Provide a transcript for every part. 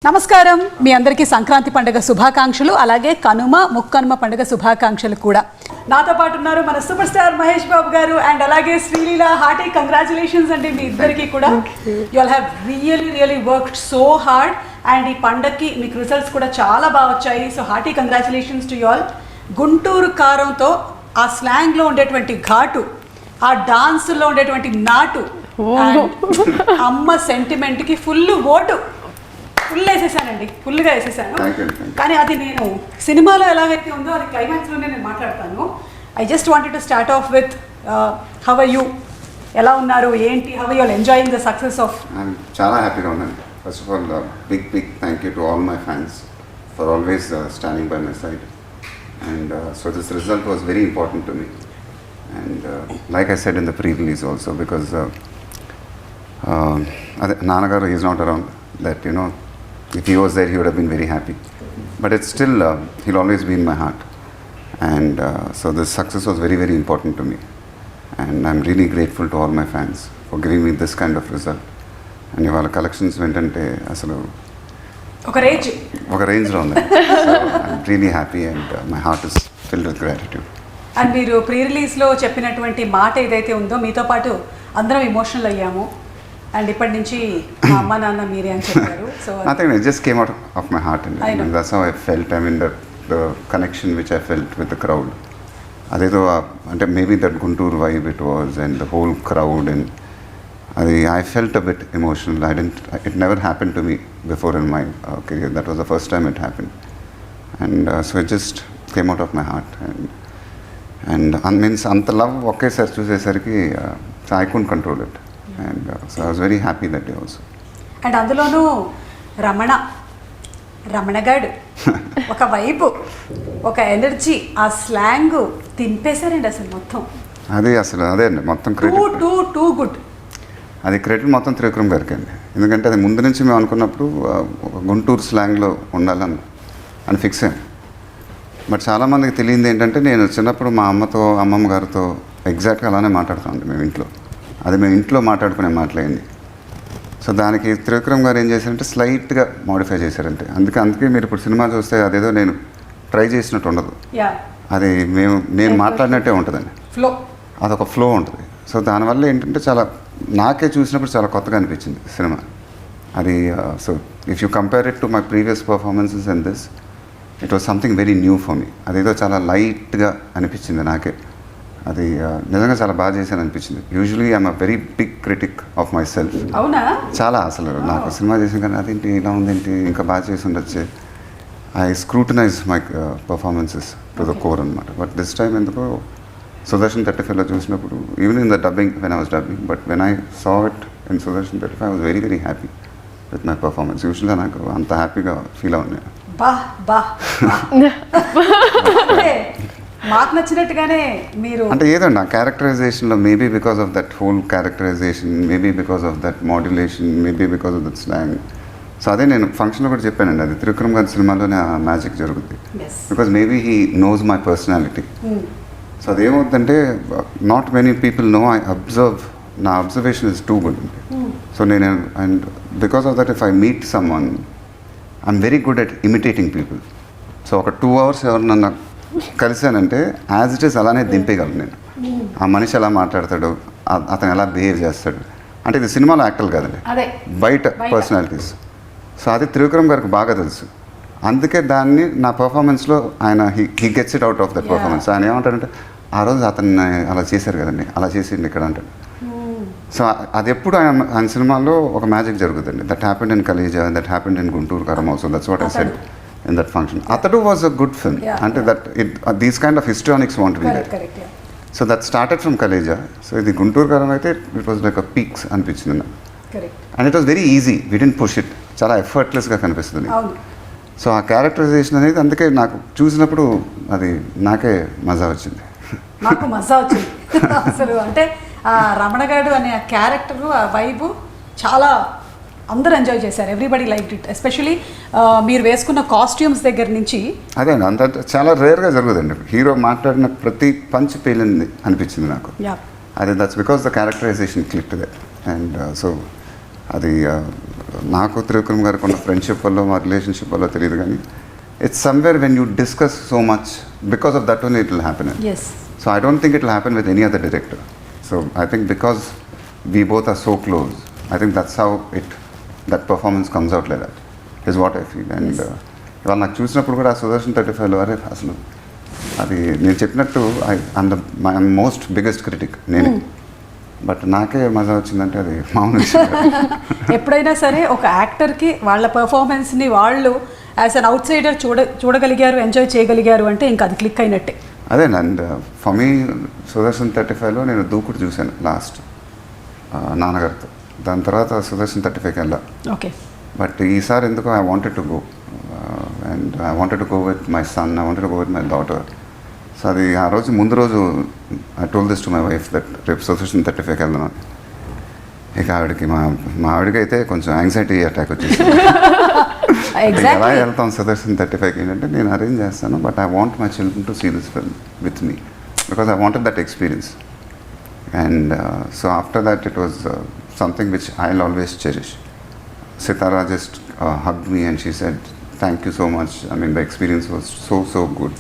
నమస్కారం మీ అందరికీ సంక్రాంతి పండుగ శుభాకాంక్షలు అలాగే కనుమ ముక్కనుమ పండుగ శుభాకాంక్షలు కూడా నాతో పాటు ఉన్నారు మన సూపర్ స్టార్ మహేష్ బాబు గారు అండ్ అలాగే శ్రీలీల హార్టీ కంగ్రాచులేషన్స్ అండి మీ ఇద్దరికి కూడా you all have really worked so hard and ఈ పండగకి మీకు రిజల్ట్స్ కూడా చాలా బాగా వచ్చాయి so hearty congratulations to you all గుంటూరు కారంతో ఆ స్లాంగ్లో ఉండేటువంటి ఘాటు ఆ డాన్స్లో ఉండేటువంటి నాటు అమ్మ సెంటిమెంట్కి ఫుల్ ఓటు ఫుల్ వేసేసానండి ఫుల్గా వేసేసాను కానీ అది నేను సినిమాలో ఎలాగైతే ఉందో అది క్లైమాక్స్లోనే నేను మాట్లాడతాను I just wanted to start off with how are you ఎలా ఉన్నారు ఏంటి how are you enjoying the success of చాలా హ్యాపీగా ఉన్నాను first of all big thank you to all my fans for always standing by my side and so this result was very important to me and like I said in the pre release also because అదే నాన్నగారు is not around that you no if he was there he would have been very happy but it's still he'll always be in my heart and so this success was very important to me and I'm really grateful to all my fans for giving me this kind of result and ivala collections ventante asalu oka range lo undi so I'm really happy and my heart is filled with gratitude and మీరు pre release లో చెప్పినటువంటి మాట ఏదైతే ఉందో మీతో పాటు అందరం emotional అయ్యాము అండ్ ఇప్పటి నుంచి మా అమ్మ నాన్న మీరే అని చెప్పారు so nothing it just came out of my heart and that's how I felt I mean the connection which I felt with the crowd adedo ante maybe that Guntur vibe it was and the whole crowd and I felt a bit emotional it never happened to me before in my career that was the first time it happened and so it just came out of my heart and means anta love ఒకేసారి చూసేసరికి I couldn't control it and so I was very happy that day also and అందులోనూ రమణగాడు ఒక వైపు ఒక energy ఆ slang తింపేశారండి అసలు మొత్తం అదే అండి మొత్తం క్రెడిట్ టూ గుడ్ అది క్రెడిట్ మొత్తం త్రివిక్రమ్ గారికి అండి ఎందుకంటే అది ముందు నుంచి మేము అనుకున్నప్పుడు గుంటూరు స్లాంగ్లో ఉండాలని అని ఫిక్స్ అయ్యాం బట్ చాలామందికి తెలియంది ఏంటంటే నేను చిన్నప్పుడు మా అమ్మమ్మ గారితో ఎగ్జాక్ట్గా అలానే మాట్లాడుతామండి మేము ఇంట్లో మాట్లాడుకునే మాటలైంది సో దానికి త్రివిక్రమ్ గారు ఏం చేశారంటే స్లైట్గా మోడిఫై చేశారంటే అందుకే మీరు ఇప్పుడు సినిమా చూస్తే అదేదో నేను ట్రై చేసినట్టు ఉండదు అది నేను మాట్లాడినట్టే ఉంటుందండి ఫ్లో అదొక ఫ్లో ఉంటుంది సో దానివల్ల ఏంటంటే చాలా నాకే చూసినప్పుడు చాలా కొత్తగా అనిపించింది సినిమా అది so if you compare it to my previous performances and this it was something very new for me అదేదో చాలా లైట్గా అనిపించింది నాకే అది నిజంగా చాలా బాగా చేశాను అనిపించింది usually I'm a very big critic of myself అవునా చాలా అసలు నాకు సినిమా చేసిన కానీ అదేంటి ఇలా ఉందేంటి ఇంకా బాగా చేసి ఉండొచ్చు I scrutinise my performances to the core అనమాట బట్ దిస్ టైమ్ ఎందుకో సుదర్శన్ 35లో చూసినప్పుడు even in the dubbing when I was dubbing but when I saw it in Sudarshan 35 I was very happy with my performance యూజువల్గా నాకు అంత హ్యాపీగా feel అవును మాకు నచ్చినట్టుగానే మీరు అంటే ఏదండి ఆ క్యారెక్టరైజేషన్లో maybe because of that whole characterization maybe because of that modulation maybe because of that slang so అదే నేను ఫంక్షన్లో కూడా చెప్పానండి అది త్రివిక్రమ్ గారి సినిమాలోనే ఆ మ్యాజిక్ జరుగుతుంది because maybe he knows my personality so అదేమవుతుందంటే not many people know I observe నా observation is too good so నేను and because of that if I meet someone I'm very good at imitating people so ఒక 2 hours ఎవరినన్నా కలిసానంటే as it is అలానే దింపేయగలను నేను ఆ మనిషి ఎలా మాట్లాడతాడు అతను ఎలా బిహేవ్ చేస్తాడు అంటే ఇది సినిమాలో యాక్టర్లు కాదండి బయట పర్సనాలిటీస్ సో అది త్రివిక్రమ్ గారికి బాగా తెలుసు అందుకే దాన్ని నా పర్ఫార్మెన్స్లో ఆయన he gets it out of that performance ఆయన ఏమంటాడంటే ఆ రోజు అతన్ని అలా చేశారు కదండి అలా చేసిండి ఇక్కడ అంటాడు సో అది ఎప్పుడు ఆయన సినిమాలో ఒక మ్యాజిక్ జరుగుతుంది that happened in Khaleja that happened in Guntur Kaaram also that's what I said in that function atadu was a good film and that these kind of histrionics want to be there so that started from Kaleja so the Guntur Karam aithe it was like a peaks anpichindi and it was very easy we didn't push it chala effortless ga kanipistundi so aa characterization anedi anduke naaku chusinappudu adi naake maza vachindi naaku maza vachindi asalu ante ramanagadu ane a character a vibe chala అందరూ enjoy చేశారు everybody like it especially మీరు వేసుకున్న costumes దగ్గర నుంచి అదే అంత చాలా రేర్గా జరుగుతుంది హీరో మాట్లాడిన ప్రతి పంచ్ పేలింది అనిపించింది నాకు అదే that's because the characterization click that and so అది నాకు త్రివిక్రమ్ గారికి ఉన్న ఫ్రెండ్షిప్ వల్ల మా రిలేషన్షిప్ వల్ల తెలియదు కానీ it's somewhere when you discuss so much because of that only it will happen. Yes. So I don't think it will happen with any other director. So I think because we both are so close, I think that's how that performance comes out like that is what I feel. And ఇవాళ నాకు చూసినప్పుడు కూడా ఆ సుదర్శన్ 35లో అరే అసలు అది నేను చెప్పినట్టు మై మోస్ట్ బిగ్గెస్ట్ క్రిటిక్ నేనే, బట్ నాకే మజా వచ్చిందంటే అది మామూలు విషయం కాదు. ఎప్పుడైనా సరే ఒక యాక్టర్కి వాళ్ళ పర్ఫార్మెన్స్ని వాళ్ళు యాజ్ అన్ అవుట్ సైడర్ చూడగలిగారు, ఎంజాయ్ చేయగలిగారు అంటే ఇంకా అది క్లిక్ అయినట్టే. అదే. అండ్ ఫర్ మీ సుదర్శన్ 35లో నేను దూకుడు చూశాను లాస్ట్ నాన్నగారితో. దాని తర్వాత సుదర్శన్ 35కి వెళ్ళా. ఓకే. బట్ ఈసారి ఎందుకో I wanted to go and I wanted to go with my son, I wanted to go with my daughter. So అది ఆ రోజు ముందు రోజు I told this to my wife that రేపు సుదర్శన్ 35కి వెళ్దాను. ఇక ఆవిడకి మా ఆవిడకి అయితే కొంచెం యాంగ్జైటీ అటాక్ వచ్చేసి ఎలా వెళ్తాం సుదర్శన్ 35కి ఏంటంటే నేను అరేంజ్ చేస్తాను, but I want my children to see this film with me because I wanted that experience. And so after that it was something which I will always cherish. Sitara just hugged me and she said, "Thank you so much. I mean, the experience was so good.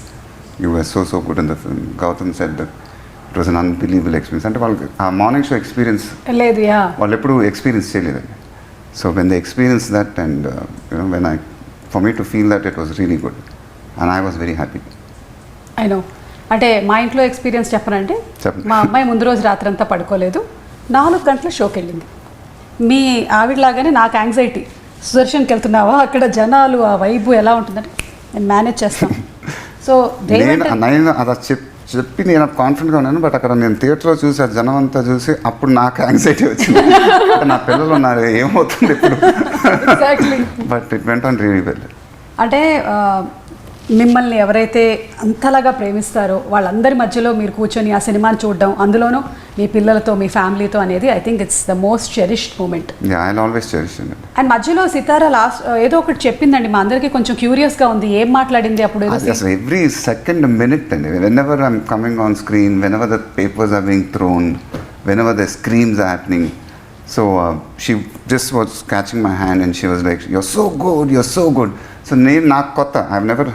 You were so good in the film." Gautam said that it was an unbelievable experience. అంటే వాళ్ళకి ఆ morning show experience లేదు, వాళ్ళు ఎప్పుడు experience చేయలేదండి. So when they experience that and when for me to feel that it was really good and I was very happy. I know. అంటే మా ఇంట్లో ఎక్స్పీరియన్స్ చెప్పనంటే మా అమ్మాయి ముందు రోజు రాత్రంతా పడుకోలేదు, 4 గంటల షోకి వెళ్ళింది. మీ ఆవిడలాగానే నాకు యాంగ్జైటీ, సుదర్శన్కి వెళ్తున్నావా, అక్కడ జనాలు ఆ వైబు ఎలా ఉంటుందంటే నేను మేనేజ్ చేస్తాను. సో నేను అలా చెప్పి నేను కాన్ఫిడెంట్గా ఉన్నాను, బట్ అక్కడ నేను థియేటర్లో చూసి ఆ జనం అంతా చూసి అప్పుడు నాకు యాంగ్జైటీ వచ్చింది. నా పిల్లలు ఉన్నారు ఏమవుతుంది ఇప్పుడు, but it went on really well. అంటే మిమ్మల్ని ఎవరైతే అంతలాగా ప్రేమిస్తారో వాళ్ళందరి మధ్యలో మీరు కూర్చొని ఆ సినిమాని చూడడం, అందులోనూ మీ పిల్లలతో మీ ఫ్యామిలీతో అనేది I think it's the most cherished moment. And మధ్యలో సితారా లాస్ట్ ఏదో ఒకటి చెప్పిందండి, మా అందరికీ కొంచెం క్యూరియస్గా ఉంది, ఏం మాట్లాడింది అప్పుడు? అసలు ఎవ్రీ సెకండ్ మినిట్ అండి, whenever I'm coming on screen, whenever the papers are being thrown, whenever the screams are happening, so she just was catching my hand and she was like you're so good. So నేను నాకు కొత్త, I have never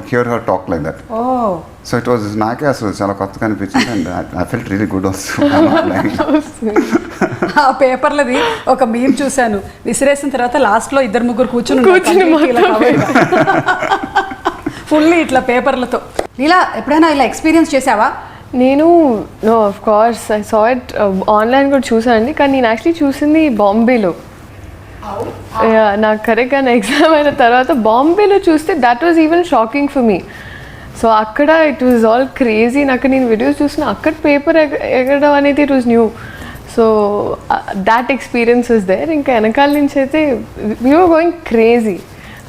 hear her talk like that. Oh. So it was నాకే అసలు చాలా కొత్తగా అనిపించింది and I felt really good also. ఆ పేపర్లది ఒక మీమ్ చూశాను, విసిరేసిన తర్వాత లాస్ట్లో 2-3 కూర్చుని ఫుల్ ఇట్లా పేపర్లతో. ఇలా ఎప్పుడైనా ఇలా ఎక్స్పీరియన్స్ చేసావా? నేను of course I saw it online కూడా చూసానండి, కానీ నేను యాక్చువల్లీ చూసింది బాంబేలో. నాకు కరెక్ట్గా నా ఎగ్జామ్ అయిన తర్వాత బాంబేలో చూస్తే that was even shocking for me. So అక్కడ ఇట్ వాజ్ ఆల్ క్రేజీ. నాకు నేను వీడియోస్ చూసిన అక్కడ పేపర్ ఎగరడం అనేది it was new. So that experience was there. ఇంకా వెనకాల నుంచి అయితే we were going crazy.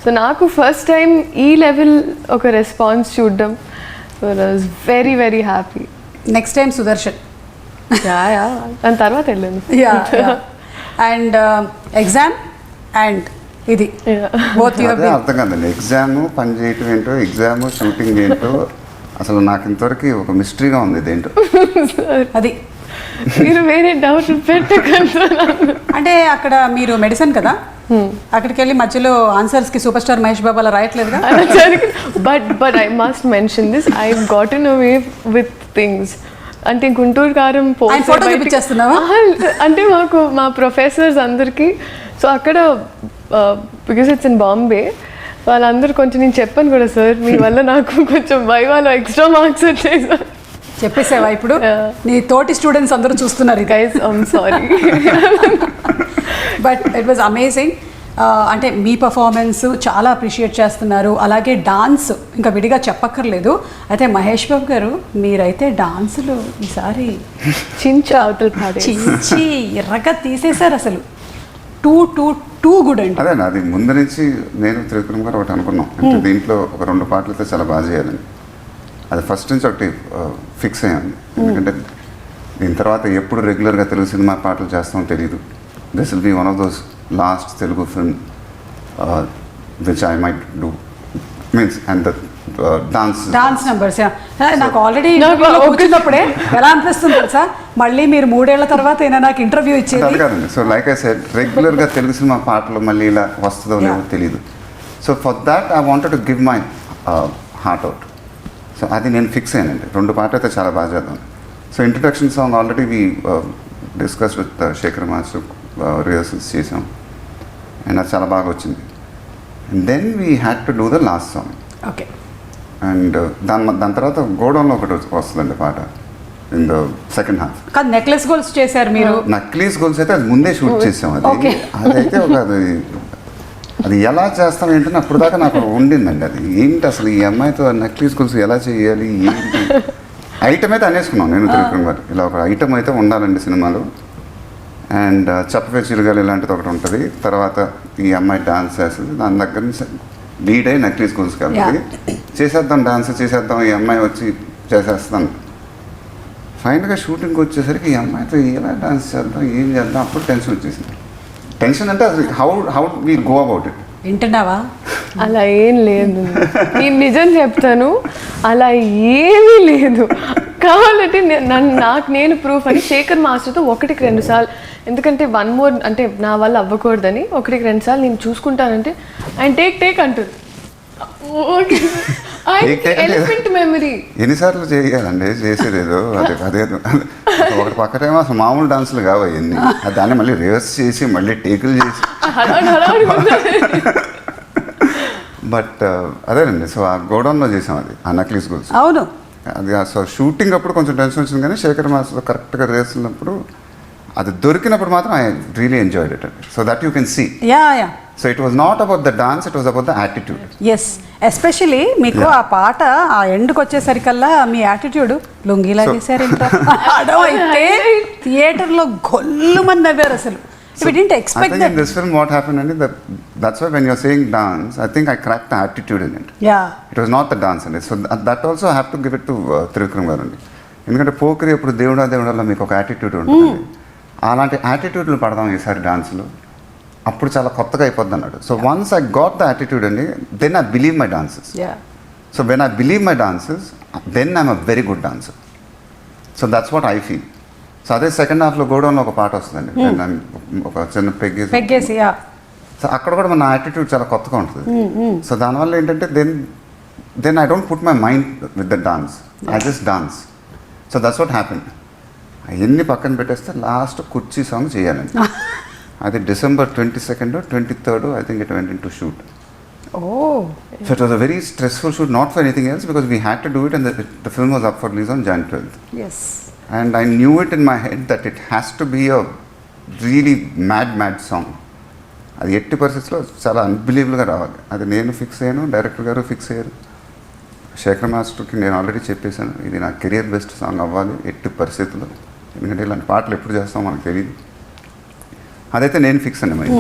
So నాకు ఫస్ట్ టైం ఈ లెవెల్ ఒక రెస్పాన్స్ చూడడం, so I was very very happy. Next time Sudarshan దాని తర్వాత వెళ్ళాను. అండ్ ఎగ్జామ్ అండ్ ఇది అర్థం కాదండి, ఎగ్జామ్ పని చేయటం ఏంటో, ఎగ్జామ్ షూటింగ్ ఏంటో అసలు నాకు ఇంతవరకు ఒక మిస్టరీగా ఉంది ఇదేంటో. అది మీరు వేరే డౌట్ పెట్టకండి. అంటే అక్కడ మీరు మెడిసిన్ కదా, అక్కడికి వెళ్ళి మధ్యలో ఆన్సర్స్కి సూపర్ స్టార్ మహేష్ బాబు అలా రాయట్లేదుగా. But I must mention this, I gotten away with things. అంటే గుంటూరు కారం ఫోటో చూపించేస్తున్నావా అంటే మాకు మా ప్రొఫెసర్స్ అందరికీ, సో అక్కడ బికాస్ ఇట్స్ ఇన్ బాంబే, వాళ్ళందరూ కొంచెం నేను చెప్పాను కూడా, సార్ మీ వల్ల నాకు కొంచెం వైవాలో ఎక్స్ట్రా మార్క్స్ వచ్చాయి సార్. చెప్పేసావా ఇప్పుడు? నీ తోటి స్టూడెంట్స్ అందరూ చూస్తున్నారు guys, I'm sorry. But it was amazing. అంటే మీ పర్ఫార్మెన్స్ చాలా అప్రిషియేట్ చేస్తున్నారు, అలాగే డాన్స్ ఇంకా విడిగా చెప్పక్కర్లేదు. అయితే మహేష్ బాబు గారు మీరైతే డాన్సులు ఈసారి చించి ఎర్రగా తీసేశారు అసలు. టూ గుడ్ అండి. అదే అది ముందు నుంచి నేను త్రివిక్రమ్ గారు ఒకటి అనుకున్నాం, అంటే దీంట్లో ఒక 2 పాటలతో చాలా బాగా చేయాలని. అది ఫస్ట్ నుంచి ఒకటి ఫిక్స్ అయ్యాను, ఎందుకంటే దీని తర్వాత ఎప్పుడు రెగ్యులర్గా తెలుగు సినిమా పాటలు చేస్తామో తెలియదు. This will be one of those last Telugu film which I might do, means, and the dance numbers. నాకు ఆల్రెడీ కూర్చున్నప్పుడే ఎలా అనిపిస్తుంది తెలుసా, మళ్ళీ మీరు 3 ఏళ్ల తర్వాత అయినా నాకు ఇంటర్వ్యూ ఇచ్చేది కాదండి. సో లైక్ ఐ సెడ్, రెగ్యులర్గా తెలుగు సినిమా పాటలు మళ్ళీ ఇలా వస్తుందో లేదో తెలియదు. So for that I wanted to give my heart out. So అది నేను ఫిక్స్ అయ్యానండి. 2 పాటలు అయితే చాలా బాగా చేద్దాం. So introduction song already we discuss with Shekhar master, rehearsals చేసాం అండ్ అది చాలా బాగా వచ్చింది. And then we had to do the last song. Okay. And దాని తర్వాత గోడౌన్లో ఒకటి వస్తుందండి పాట ఇన్ ద సెకండ్ హాఫ్. కాదు, నెక్లెస్ గోల్స్ చేశారు మీరు. నక్లీస్ గోల్స్ అయితే అది ముందే షూట్ చేసాం. Okay. అదైతే అది ఎలా చేస్తాం ఏంటని అప్పుడు దాకా నాకు ఉండిందండి. అది ఏంటి అసలు ఈ అమ్మాయితో నక్లీస్ గోల్స్ ఎలా చేయాలి ఏంటి ఐటమ్ అయితే అనేసుకున్నాం నేను త్రివిక్రమ్ గారు. ఇలా ఒక ఐటమ్ అయితే ఉండాలండి సినిమాలో. అండ్ చెప్పవే చిరుగాలి ఇలాంటిది ఒకటి ఉంటుంది. తర్వాత ఈ అమ్మాయి డాన్స్ చేస్తుంది. దాని దగ్గర నుంచి లీడ్ అయ్యి నక్లీస్ గోల్స్ కాబట్టి చేసేద్దాం, డాన్స్ చేసేద్దాం, ఈ అమ్మాయి వచ్చి చేసేస్తాను. ఫైనల్గా షూటింగ్కి వచ్చేసరికి ఈ అమ్మాయితో ఎలా డాన్స్ చేద్దాం, ఏం చేద్దాం, అప్పుడు టెన్షన్ వచ్చేసింది. టెన్షన్ అంటే అసలు how we go about it. వింటున్నావా? అలా ఏం లేదు, నేను నిజం చెప్తాను, అలా ఏమీ లేదు. కావాలంటే నాకు నేను ప్రూఫ్ అని శేఖర్ మాస్టర్తో 1-2 సార్లు, ఎందుకంటే 1 more అంటే నా వల్ల అవ్వకూడదని 1-2 సార్లు నేను చూసుకుంటానంటే ఆయన టేక్ అంటారు. Elephant memory. ఎన్నిసార్లు చేయాలండి చేసేదేదో అదే ఒకటి పక్కనేమో అసలు మామూలు డాన్సులు కావు అవన్నీ. దాన్ని మళ్ళీ రివర్స్ చేసి మళ్ళీ టేకులు చేసి బట్ అదేనండి. సో ఆ గోడౌన్లో చేసాం అది, ఆ నక్లీస్ గోల్స్. అవును. అది సో షూటింగ్ అప్పుడు కొంచెం టెన్షన్ వచ్చింది, కానీ శేఖర్ మాస్టర్ కరెక్ట్గా రేస్తున్నప్పుడు అది దొరికినప్పుడు మాత్రం ఐ రియలీ ఎంజాయ్డ్ ఇట్ అండి. So that you can see. Yeah. So it was not about the dance, it was about the attitude. Yes, especially మీకు ఆ పాట ఆ ఎండ్కి వచ్చేసరికల్లా మీ యాటిట్యూడ్ లొంగి లాగేశారు అయితే థియేటర్లో గొల్లుమని నవ్వారు అసలు. We didn't expect that. In this film what happened and that's why when you're saying dance, I think I cracked the attitude in it. Yeah. It was not the dance in it. So that also I have to give it to Trivikram garu andi. ఎందుకంటే పోకరి ఎప్పుడు దేవుడాలో మీకు ఒక attitude ఉంటుంది. అలాంటి యాటిట్యూడ్లు పడదాం ఈసారి డాన్స్లో, అప్పుడు చాలా కొత్తగా అయిపోద్ది అన్నాడు. So once I got the attitude అండి, then I believe my dances. So when I believe my dances, then I'm a very good dancer. So that's what I feel. So అదే సెకండ్ హాఫ్లో గోడౌన్లో ఒక పాట వస్తుందండి, ఒక చిన్న పెగ్గేసి. సో అక్కడ కూడా మన యాటిట్యూడ్ చాలా కొత్తగా ఉంటుంది. సో దానివల్ల ఏంటంటే then I don't put my mind with the dance, I just dance. So that's what happen. అవన్నీ పక్కన పెట్టేస్తే లాస్ట్ కుర్చీ సాంగ్ చేయాలండి. అది December 22nd or 23rd, I think it went into shoot. Oh. So it was a very stressful shoot, not for anything else, because we had to do it, and the film was up for release on Jan 12th. Yes. And I knew it in my head that it has to be a really mad song. అది ఎట్టి పరిస్థితుల్లో చాలా అన్బిలీవబుల్గా రావాలి. అది నేను fix అయ్యాను, director గారు fix అయ్యారు. శేఖర్ మాస్టర్కి నేను ఆల్రెడీ చెప్పేశాను, ఇది నా కెరియర్ బెస్ట్ సాంగ్ అవ్వాలి ఎట్టి పరిస్థితుల్లో, ఎందుకంటే ఇలాంటి పాటలు ఎప్పుడు చేస్తామో మనకు తెలియదు. అదైతే నేను ఫిక్స్ అండి మరి.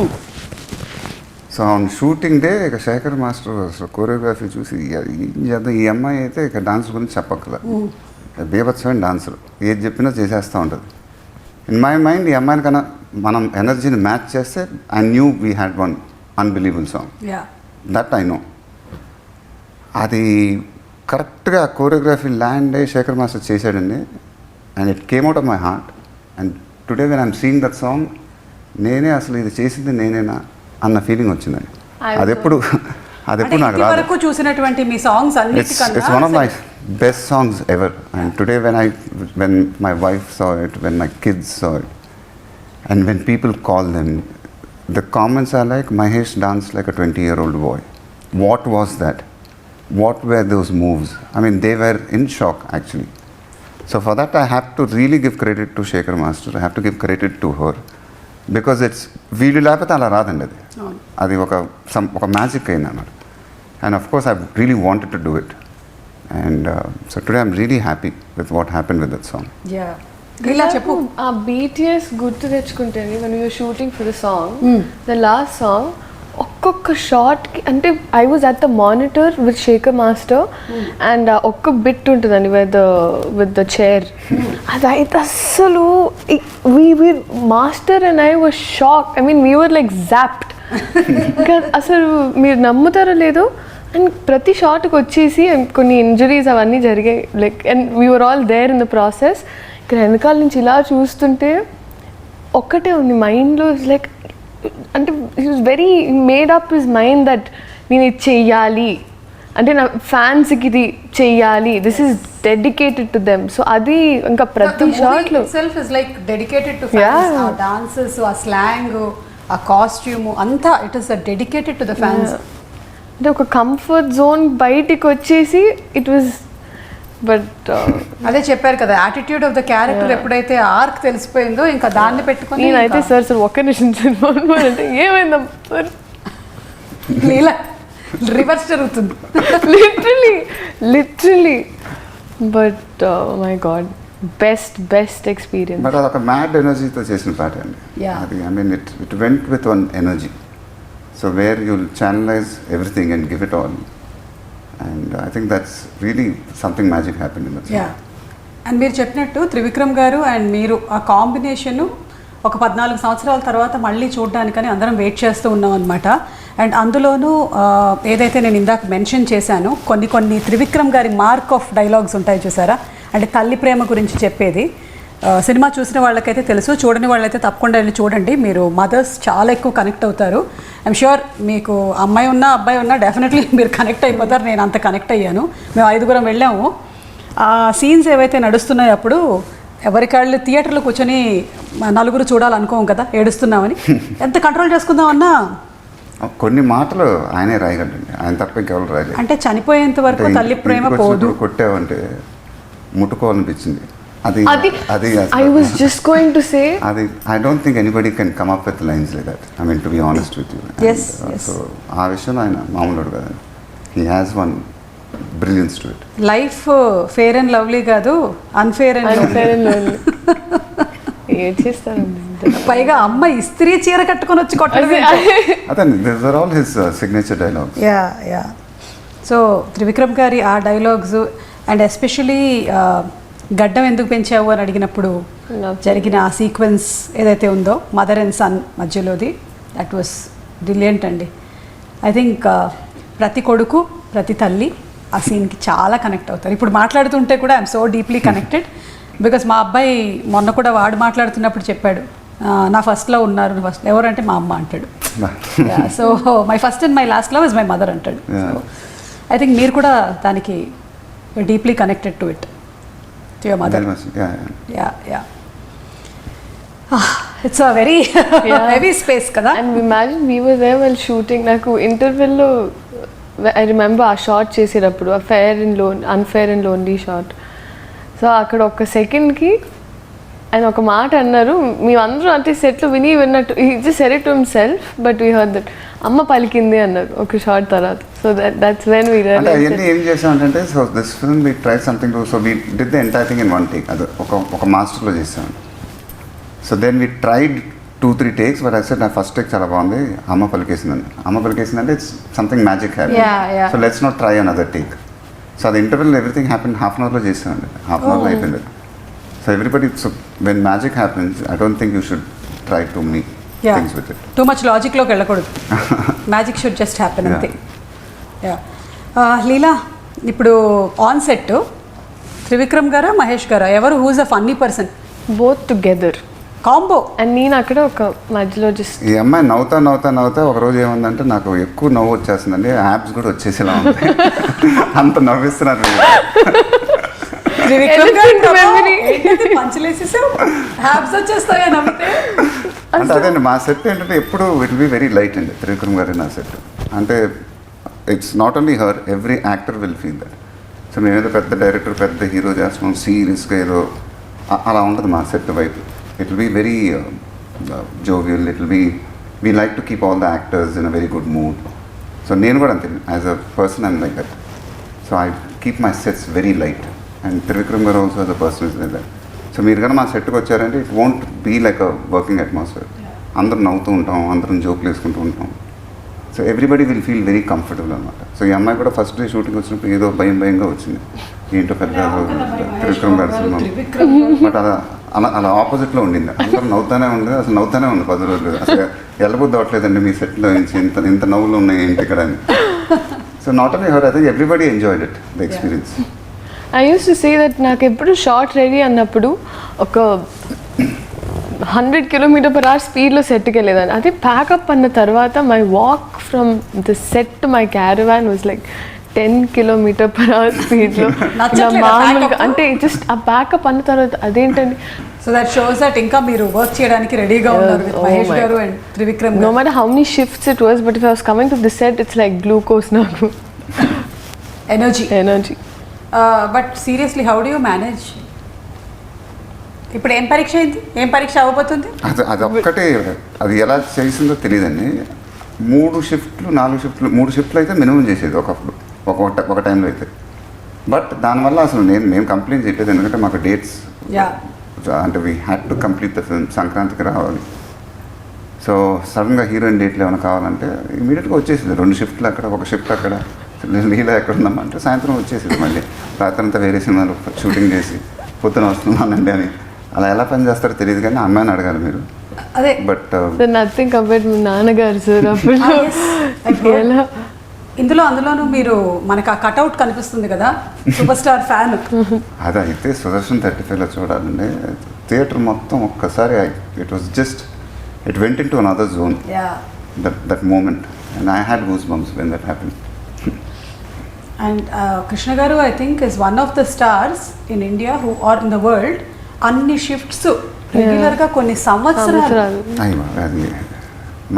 సో ఆన్ షూటింగ్ డే ఇక శేఖర్ మాస్టర్ అసలు కోరియోగ్రఫీ చూసి ఏం చేద్దాం, ఈ అమ్మాయి అయితే ఇక డాన్స్ గురించి చెప్పక్కల, బీభత్సమైన డాన్సర్, ఏది చెప్పినా చేసేస్తూ ఉంటుంది. ఇన్ మై మైండ్ ఈ అమ్మాయిని కన్నా మనం ఎనర్జీని మ్యాచ్ చేస్తే I knew we had one unbelievable song. That I know. అది కరెక్ట్గా కోరియోగ్రఫీ ల్యాండ్ అయ్యి శేఖర్ మాస్టర్ చేశాడండి. And it came out of my heart. And today when I'm seeing that song, నేనే అసలు ఇది చేసింది నేనేనా అన్న ఫీలింగ్ వచ్చిందండి. అది ఎప్పుడు నాకు రాదు. చూసినటువంటి మీ songs it's one of my best songs ever. And today when my wife saw it, when my kids saw it, and when people call them, the comments are like, Mahesh danced like a 20-year-old boy. What was that? What were those moves? I mean, they were in shock actually. So for that I have to really give credit to Shekhar Master. I have to give credit to her, because it's వీళ్ళు లేకపోతే అలా రాదండి. అది ఒక magic అయింది అన్నమాట. And of course I really wanted to do it. And so today I'm really happy with what happen with that song. చెప్పు. ఆ BTS గుర్తు తెచ్చుకుంటే when we were shooting for the song, the last song, ఒక్కొక్క షార్ట్కి అంటే I was at the monitor with Shekhar master, and ఒక్క bit ఉంటుందండి with the chair. అదైతే అస్సలు master and I was shock. I mean we were like zapped. అసలు మీరు నమ్ముతారో లేదో, అండ్ ప్రతి షాట్కి వచ్చేసి కొన్ని ఇంజరీస్ అవన్నీ జరిగాయి like and we're all there in the process. ఇక్కడ వెనకాల నుంచి ఇలా చూస్తుంటే ఒక్కటే ఉంది మైండ్లో, లైక్ అంటే he was very made up his mind that నేను ఇది చెయ్యాలి, అంటే నా ఫ్యాన్స్కి ఇది చెయ్యాలి, this is dedicated to them. So అది ఇంకా ప్రతి షాట్లో self is like dedicated to fans. ఆ డాన్సెస్, ఆ స్లాంగ్, ఆ కాస్ట్యూమ్ అంతా it is dedicated to the fans. అంటే ఒక కంఫర్ట్ జోన్ బయటికి వచ్చేసి ఇట్ వాజ్. బట్ అదే చెప్పారు కదా, యాటిట్యూడ్ ఆఫ్ ద క్యారెక్టర్ ఎప్పుడైతే ఆర్క్ తెలిసిపోయిందో ఇంకా దాన్ని పెట్టుకుని నేనైతే సార్ ఒక్క నిమిషం సినిమా అంటే ఏమైందా సార్ ఇలా రివర్స్ జరుగుతుంది literally. But my god, best experience. But అదొక మ్యాడ్ ఎనర్జీతో చేసిన పాట అండి అది. I mean it went with one energy. So where you'll channelize everything and give it all. And I think that's really something magic happen in that. And మీరు చెప్పినట్టు త్రివిక్రమ్ గారు and మీరు ఆ కాంబినేషను ఒక 14 సంవత్సరాల తర్వాత మళ్ళీ చూడడానికని అందరం వెయిట్ చేస్తూ ఉన్నాం అనమాట. అండ్ అందులోనూ ఏదైతే నేను ఇందాక మెన్షన్ చేశానో కొన్ని త్రివిక్రమ్ గారి మార్క్ ఆఫ్ డైలాగ్స్ ఉంటాయి చూసారా, అంటే తల్లి ప్రేమ గురించి చెప్పేది. సినిమా చూసిన వాళ్ళకైతే తెలుసు, చూడని వాళ్ళైతే తప్పకుండా వెళ్ళి చూడండి. మీరు మదర్స్ చాలా ఎక్కువ కనెక్ట్ అవుతారు. ఐఎమ్ ష్యూర్ మీకు అమ్మాయి ఉన్నా అబ్బాయి ఉన్నా డెఫినెట్లీ మీరు కనెక్ట్ అయిపోతారు. నేను అంత కనెక్ట్ అయ్యాను. మేము 5గురం వెళ్ళాము. ఆ సీన్స్ ఏవైతే నడుస్తున్నాయో అప్పుడు ఎవరికాళ్ళు థియేటర్లో కూర్చొని 4 చూడాలనుకోం కదా, ఏడుస్తున్నామని. ఎంత కంట్రోల్ చేసుకుందామన్నా కొన్ని మాటలు ఆయనే రాయగలండి, ఆయన తప్ప ఇంకెవరు రాయలేదు. అంటే చనిపోయేంత వరకు తల్లి ప్రేమ పోదు. కొట్టావంటే ముట్టుకోవాలనిపించింది. అది I was just going to say అది I don't think anybody can come up with lines like that. I mean, to be honest with you. Yes. So ఆ విషయంలో ఆయన మామూలుడు కదండి. He has one brilliance to it. Life fair and lovely కాదు, unfair and lovely. పైగా అమ్మ ఇస్త్రీ చీర కట్టుకొని వచ్చి కొట్టడం. అదే these are all his signature dialogues. Yeah so Trivikram గారి ఆ డైలాగ్స్ అండ్ ఎస్పెషలీ గడ్డం ఎందుకు పెంచావు అని అడిగినప్పుడు జరిగిన ఆ సీక్వెన్స్ ఏదైతే ఉందో మదర్ అండ్ సన్ మధ్యలోది, దట్ వాస్ బ్రిలియంట్ అండి. ఐ థింక్ ప్రతి కొడుకు ప్రతి తల్లి ఆ సీన్కి చాలా కనెక్ట్ అవుతారు. ఇప్పుడు మాట్లాడుతుంటే కూడా I'm so deeply connected because మా అబ్బాయి మొన్న కూడా వాడు మాట్లాడుతున్నప్పుడు చెప్పాడు, నా ఫస్ట్లో ఉన్నారు, ఫస్ట్ ఎవరంటే మా అమ్మ అంటాడు. So my first and my last love is my mother అంటాడు. సో ఐ థింక్ మీరు కూడా దానికి deeply connected to it, to your mother. Yeah. It's a very heavy space kada. And imagine we were there while shooting. Naku interval lo I remember ఆ shot చేసేటప్పుడు ఆ unfair and lonely shot. So అక్కడ ఒక సెకండ్కి ఆయన ఒక మాట అన్నారు, మేమందరూ అంటే సెట్లో విన్నట్టు he just said it to himself but we heard that అమ్మ పలికింది అన్నారు ఒక షాట్ తర్వాత. So that's when we realized. అంటే అవన్నీ ఏం చేసామంటే so this film we try something to so we did the entire thing in one take. అది ఒక మాస్టర్లో చేసాం. So then we tried 2-3 takes but I said నా ఫస్ట్ టేక్ చాలా బాగుంది, అమ్మ పలికేసిందంటే it's something magic happen. So let's not try another take. So అది interval everything happen half an అవర్లో చేసామండి. హాఫ్ అన్ అవర్లో అయిపోయింది. So everybody, so when magic happens, I don't think you should try too many things with it. Too much logic లోకి వెళ్ళకూడదు. Magic should just happen అంతే. లీలా, ఇప్పుడు on set Trivikram గారా మహేష్ గారా ఎవరు who's a funny person? Both together combo. And నేను అక్కడ ఒక మధ్యలో జస్ట్ ఈ అమ్మాయి నవ్వుతా ఒక రోజు ఏముందంటే నాకు ఎక్కువ నవ్వు వచ్చేస్తుందండి, యాప్స్ కూడా వచ్చేసేలా ఉంది. అంత నవ్విస్తున్నారు. అంటే అదేండి మా సెట్ ఏంటంటే ఎప్పుడు ఇట్ బి వెరీ లైట్ అండి త్రివిక్రమ్ గారి నా సెట్. అంటే it's not only her, every actor will feel that. So మేమేదో పెద్ద డైరెక్టర్ పెద్ద హీరో చేస్తున్నాం సీరియస్గా ఏదో అలా ఉండదు మా సెట్ వైపు. It will be very jovial, it will be we like to keep all the actors in a very good mood. So నేను కూడా అంతే as a person I'm like that. So I keep my sets very light. And Trivikram garu also as a person is like that. So మీరు కానీ మా సెట్కి వచ్చారంటే it won't be like a working atmosphere. అందరం నవ్వుతూ ఉంటాం, అందరం జోకులు వేసుకుంటూ ఉంటాం. So everybody will feel very comfortable అనమాట. సో ఈ అమ్మాయి కూడా ఫస్ట్ డే షూటింగ్ వచ్చినప్పుడు ఏదో భయంగా వచ్చింది, ఏంటో పెద్ద త్రివిక్రమ్ గారి సినిమా. బట్ అలా ఆపోజిట్లో ఉండింది. అందరూ నవ్వుతానే ఉంది, అసలు నవ్వుతానే ఉంది 10 రోజులు. అసలు వెళ్ళబుద్ధి అవ్వట్లేదండి మీ సెట్లో నుంచి ఇంత నవ్వులు ఉన్నాయి ఏంటి ఇక్కడ అని. So so not only her, I think everybody enjoyed it, the experience. I use to say that నాకు ఎప్పుడు షార్ట్ రెడీ అన్నప్పుడు ఒక 100 km/h స్పీడ్లో సెట్కి వెళ్ళేదాన్ని. అది ప్యాకప్ అన్న తర్వాత my walk from the set to my caravan was like 10 km/h స్పీడ్లో. మామూలుగా అంటే జస్ట్ ఆ ప్యాకప్ అన్న తర్వాత అదేంటండి. సో దట్ షోస్ దట్ ఇంకా మీరు వర్క్ చేయడానికి రెడీగా ఉన్నారు విత్ మహేష్ గారు and Trivikram. No matter how many shifts it was, but if I was coming to the set, it's like glucose నాకు. Energy. But seriously how do you manage? ఇప్పుడు ఏం పరీక్ష అయింది, ఏం పరీక్ష అవ్వబోతుంది? అది ఒక్కటే, అది ఎలా చేసిందో తెలియదండి. 3 షిఫ్ట్లు 4 షిఫ్ట్లు 3 షిఫ్ట్లు అయితే మినిమం చేసేది ఒకప్పుడు, ఒక టైంలో అయితే. బట్ దానివల్ల అసలు మేము కంప్లైంట్ చేయలేదు, ఎందుకంటే మాకు డేట్స్ అంటే we had to complete the film, సంక్రాంతికి రావాలి. సో సడన్గా హీరోయిన్ డేట్లు ఏమైనా కావాలంటే ఇమీడియట్గా వచ్చేసింది. 2 షిఫ్ట్లు అక్కడ, 1 షిఫ్ట్ అక్కడ. లీలా ఎక్కడ ఉందామంటే సాయంత్రం వచ్చేసింది. మళ్ళీ రాత్రంతా వేరే సినిమాలు షూటింగ్ చేసి పొద్దున వస్తున్నానండి అని. అలా ఎలా పని చేస్తారో తెలియదు, కానీ అమ్మాయిని అడగాలి మీరు. అదే బట్ నథింగ్ కంపేర్డ్ మీ నాన్నగారు సార్ అప్పుడు ఎలా. అందులోనూ మీరు మనకు ఆ కట్అవుట్ కనిపిస్తుంది కదా, సూపర్ స్టార్ ఫ్యాన్. అదైతే సుదర్శన్ 35లో చూడాలండి. థియేటర్ మొత్తం ఒక్కసారి it was just it went in to another zone. That moment and I had goose bumps when that happen. And Krishna garu I think is one of the stars in India who are in the world అన్ని shifts రెగ్యులర్గా కొన్ని సంవత్సరాలు. అయ్యో, అది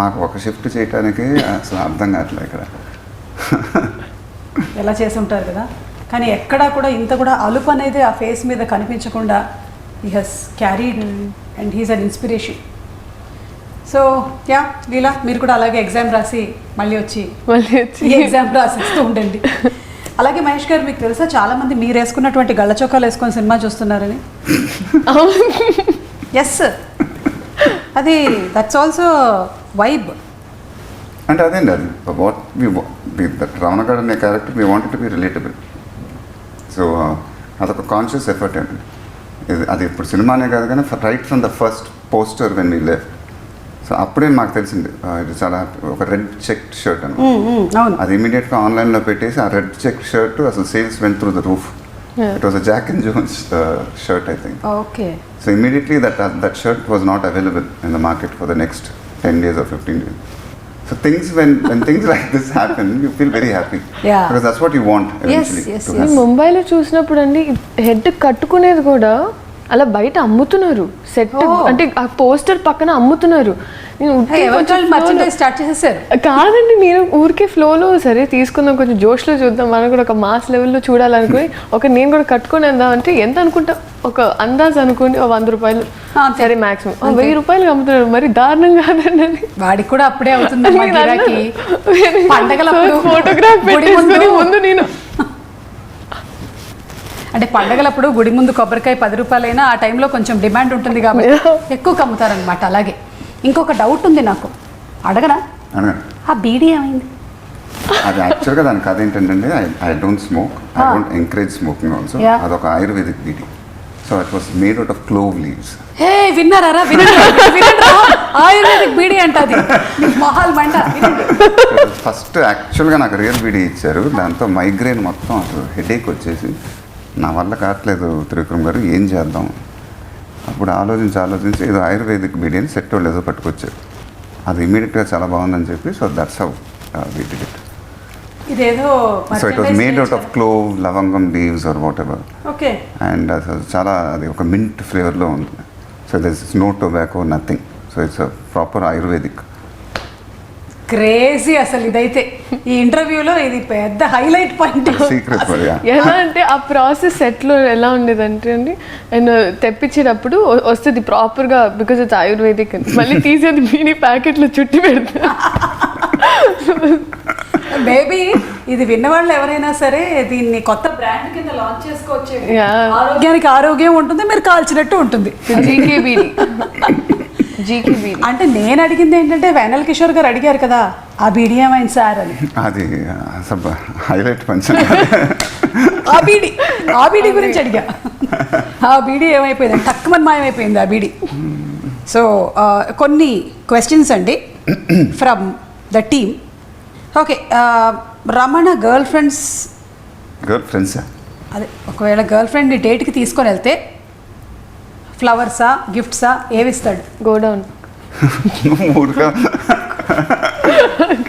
మాకు ఒక shift చేయడానికి అసలు అర్థం కావట్లేదు ఇక్కడ. ఎలా చేసి ఉంటారు కదా, కానీ ఎక్కడా కూడా ఇంత కూడా అలుపు అనేది ఆ ఫేస్ మీద కనిపించకుండా he has carried and he's an inspiration. So yeah Leela, మీరు కూడా అలాగే ఎగ్జామ్ రాసి మళ్ళీ వచ్చి ఈ ఎగ్జామ్ రాసిస్తూ ఉండండి. అలాగే మహేష్ గారు, మీకు తెలుసా చాలామంది మీరు వేసుకున్నటువంటి గళ్ళ చొక్కాలు వేసుకొని సినిమా చూస్తున్నారని? ఎస్, అది దట్స్ ఆల్సో వైబ్. అంటే అదేండి, అది దట్ రావణగాడు అనే character we wanted to be relatable. So అదొక కాన్షియస్ ఎఫర్ట్ అండి. అది ఇప్పుడు సినిమానే కాదు, కానీ right from the first poster when we left. So అప్పుడే మాకు తెలిసింది ఇది చాలా ఒక రెడ్ చెక్ షర్ట్ అని. అది ఇమీడియట్గా ఆన్లైన్లో పెట్టేసి ఆ రెడ్ చెక్ షర్ట్ అసలు sales went through the roof. It was a Jack and Jones shirt I think. Okay. So immediately that shirt was not available in the market for the next 10 days or 15 days. So when things like this happen, you feel very happy. Yeah. Because that's what you want eventually. Yes. నేను ముంబైలో చూసినప్పుడు అండి head కట్టుకునేది కూడా అలా బయట అమ్ముతున్నారు. Set అంటే ఆ పోస్టర్ పక్కన అమ్ముతున్నారు. స్టార్ట్ చేసేసారు కాదండి, నేను ఊరికే ఫ్లోలో సరే తీసుకుందాం, కొంచెం జోష్లో చూద్దాం, మనం కూడా ఒక మాస్ లెవెల్లో చూడాలనుకుని నేను కూడా కట్టుకొని వెళ్దాం అంటే ఎంత అనుకుంటా, ఒక అందాజ్ అనుకుని 100 రూపాయలు సరే మ్యాక్సిమం 1000 రూపాయలు అమ్ముతున్నారు. మరి దారుణం కాదండి అది. వాడికి కూడా అప్పుడే అవుతుంది. ఫోటోగ్రాఫ్ పెట్టేసుకొని ముందు నేను అంటే పండగలప్పుడు గుడి ముందు కొబ్బరికాయ 10 రూపాయలైనా ఆ టైంలో కొంచెం డిమాండ్ ఉంటుంది కాబట్టి ఎక్కువ కమ్ముతారనమాట. అలాగే ఇంకొక డౌట్ ఉంది నాకు, అడగనా? ఆ బీడీ ఏమైంది? అది యాక్చువల్గా దానికి అదేంటంటే I don't smoke, I don't encourage smoking also. అదొక ayurvedic beedi. So it was made out of clove leaves. Hey విన్నారా? ఆయుర్వేదిక్ బీడీ అంటది మొహాల్ మంట. ఫస్ట్ యాక్చువల్గా నాకు రియల్ బీడీ ఇచ్చారు, దాంతో మైగ్రేన్ మొత్తం అసలు హెడేక్ వచ్చేసి నా వల్ల కావట్లేదు త్రివిక్రమ్ గారు, ఏం చేద్దాం? అప్పుడు ఆలోచించి ఏదో ఆయుర్వేదిక్ బీడీ అని సెట్ వాళ్ళు ఏదో పట్టుకొచ్చారు. అది ఇమీడియట్గా చాలా బాగుందని చెప్పి, so that's how we did it. So it was made out of clove, లవంగం leaves or whatever. Okay. And చాలా అది ఒక మింట్ ఫ్లేవర్లో ఉంది. So there is no tobacco, nothing. So it's proper ayurvedic. Crazy అసలు. ఇదైతే ఈ ఇంటర్వ్యూలో ఇది పెద్ద హైలైట్ పాయింట్. ఎలా అంటే ఆ ప్రాసెస్ సెట్లో ఎలా ఉండేదంటే అండి, అండ్ తెప్పించేటప్పుడు వస్తుంది ప్రాపర్గా, బికాజ్ ఇట్స్ ఆయుర్వేదిక్ అని మళ్ళీ తీసేది మినీ ప్యాకెట్లో చుట్టి పెడతా. మేబీ ఇది విన్నవాళ్ళు ఎవరైనా సరే దీన్ని కొత్త బ్రాండ్ కింద లాంచ్ చేసుకోవచ్చు. ఆరోగ్యానికి ఆరోగ్యం ఉంటుంది, మీరు కాల్చినట్టు ఉంటుంది. అంటే నేను అడిగింది ఏంటంటే వేనల్ కిషోర్ గారు అడిగారు కదా ఆ బీడీ ఏమైంది సార్ అని. అది హైలైట్ పంచ్. ఆ బీడీ గురించి అడిగా. ఆ బీడీ ఏమైపోయింది, తక్కువ మాయమైపోయింది ఆ బీడీ. సో కొన్ని క్వశ్చన్స్ అండి from the team. Okay, Ramana girl friends, అదే ఒకవేళ గర్ల్ ఫ్రెండ్ని డేట్కి తీసుకొని వెళ్తే ఫ్లవర్సా గిఫ్ట్సా ఏవిస్తాడు? గోడౌన్.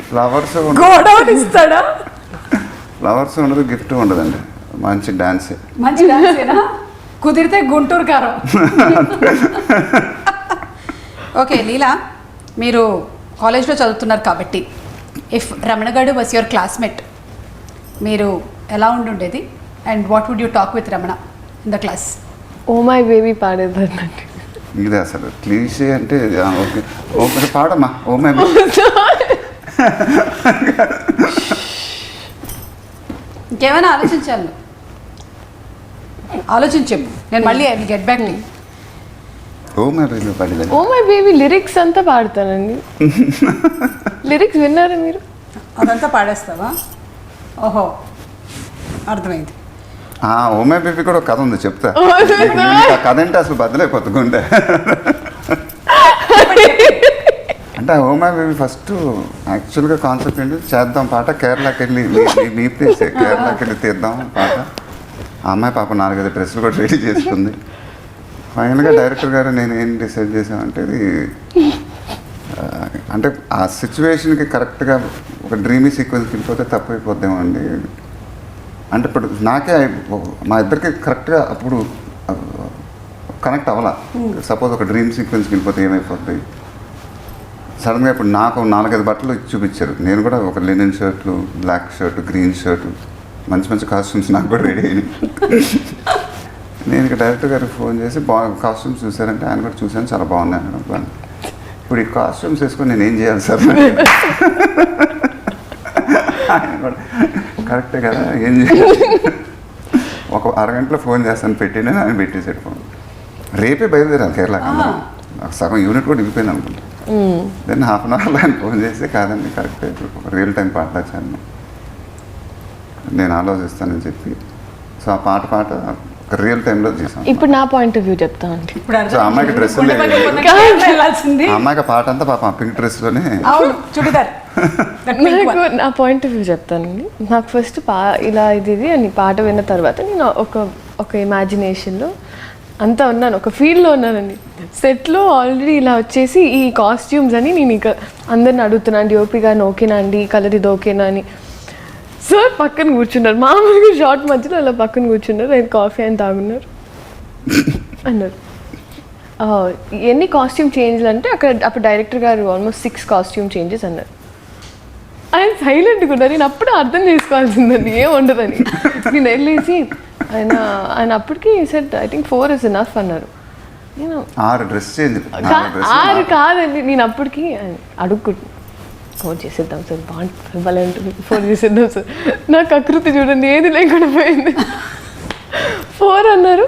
ఫ్లవర్స్ గోడౌన్ ఇస్తాడా? ఫ్లవర్స్ ఉండదు, గిఫ్ట్ ఉండదండి, మంచి డాన్సే. మంచి డాన్సేనా? కుదిరితే గుంటూరు కారం. ఓకే లీలా, మీరు కాలేజ్లో చదువుతున్నారు కాబట్టి ఇఫ్ రమణ గారు వాస్ యువర్ క్లాస్మేట్, మీరు ఎలా ఉండుండేది and what would you talk with Ramana in the class? Oh my baby పాడేదాన్నండి. ఇది అసలు క్లీషే అంటే ఓకే ఓకే పాడమ్మా ఓ మై ఇంకేమైనా ఆలోచించాలి, ఆలోచించాము. నేను మళ్ళీ I will get back to oh my baby పాడేదాన్ని. ఓ మై బేబీ లిరిక్స్ అంతా పాడతానండి. లిరిక్స్ విన్నారా మీరు? అదంతా పాడేస్తావా? ఓహో, అర్థమైంది. ఓ మై బేబీ కూడా ఒక కథ ఉంది, చెప్తా. ఆ కథ అంటే అసలు బద్దలైపోతుండే. అంటే ఓ మై బేబీ ఫస్ట్ యాక్చువల్గా కాన్సెప్ట్ ఏంటి, చేద్దాం పాట, కేరళకి వెళ్ళి మీ ప్లేసే, కేరళకి వెళ్ళి తీద్దాం పాట. ఆ అమ్మాయి పాప 4-5 డ్రెస్సులు కూడా రెడీ చేసుకుంది. ఫైనల్గా డైరెక్టర్ గారు నేను ఏం డిసైడ్ చేసామంటే ఇది అంటే ఆ సిచ్యువేషన్కి కరెక్ట్గా ఒక డ్రీమీ సీక్వెన్స్కి వెళ్ళిపోతే తప్పైపోద్దాం అండి. అంటే ఇప్పుడు నాకే మా ఇద్దరికి కరెక్ట్గా అప్పుడు కనెక్ట్ అవ్వాలా. సపోజ్ ఒక డ్రీమ్ సీక్వెన్స్కి వెళ్ళిపోతే ఏమైపోద్ది. సడన్గా ఇప్పుడు నాకు 4-5 బట్టలు చూపించారు, నేను కూడా ఒక లినెన్ షర్ట్లు, బ్లాక్ షర్ట్, గ్రీన్ షర్ట్, మంచి మంచి కాస్ట్యూమ్స్ నాకు కూడా రెడీ అయినాయి. నేను ఇక డైరెక్టర్ గారికి ఫోన్ చేసి కాస్ట్యూమ్స్ చూసారంటే ఆయన కూడా చూశాను, చాలా బాగున్నాయి అన్నాడు. ఇప్పుడు ఈ కాస్ట్యూమ్స్ వేసుకొని నేను ఏం చేయాలి సార్? ఆయన కూడా కరెక్టే కదా, ఏం చేయాలి? ఒక అరగంటలో ఫోన్ చేస్తాను పెట్టిన ఆయన పెట్టేసాడు ఫోన్. రేపే బయలుదేరాను కేరళకి. సగం యూనిట్ కూడా దిగిపోయింది అనుకుంటా. దెన్ హాఫ్ అన్ అవర్లో ఆయన ఫోన్ చేసి కాదండి కరెక్టే, ఇప్పుడు రియల్ టైం పాటలు నేను ఆలోచిస్తానని చెప్పి, సో ఆ పాట రియల్ టైంలో చేసాం. ఇప్పుడు నా పాయింట్ ఆఫ్ వ్యూ చెప్తానండి. సో అమ్మాయికి డ్రెస్ అమ్మాయికి పాట అంతా పాప పింక్ డ్రెస్లోనే. నాకు నా పాయింట్ ఆఫ్ వ్యూ చెప్తానండి. నాకు ఫస్ట్ ఇలా ఇది అని పాట విన్న తర్వాత నేను ఒక ఇమాజినేషన్లో అంతా ఉన్నాను, ఒక ఫీల్డ్లో ఉన్నానండి. సెట్లో ఆల్రెడీ ఇలా వచ్చేసి ఈ కాస్ట్యూమ్స్ అని నేను ఇక అందరిని అడుగుతున్నాను, డిఓపి గారిని ఓకేనా అండి, కలర్ ఇది ఓకేనా అని. సార్ పక్కన కూర్చున్నారు, మామూలుగా షార్ట్ మధ్యలో అలా పక్కన కూర్చున్నారు. ఆయన కాఫీ అని తాగున్నారు అన్నారు. ఎన్ని కాస్ట్యూమ్ చేంజ్లు అంటే అప్పుడు డైరెక్టర్ గారు ఆల్మోస్ట్ 6 కాస్ట్యూమ్ చేంజెస్ అన్నారు. ఆయన సైలెంట్గా ఉన్నారు. నేను అప్పుడు అర్థం చేసుకోవాల్సిందండి ఏం ఉండదని. నేను వెళ్ళేసి ఆయన అప్పటికి set I think 4 is enough అన్నారు. నేను 6 కాదండి, నేను అప్పటికి అడుక్కుంటున్నాను, 4 చేసేద్దాం సార్, బాగుంటుంది, భలే ఉంటుంది, 4 చేసేద్దాం సార్. నాకు ఆకృతి చూడండి ఏది లేకుండా పోయింది. 4 అన్నారు.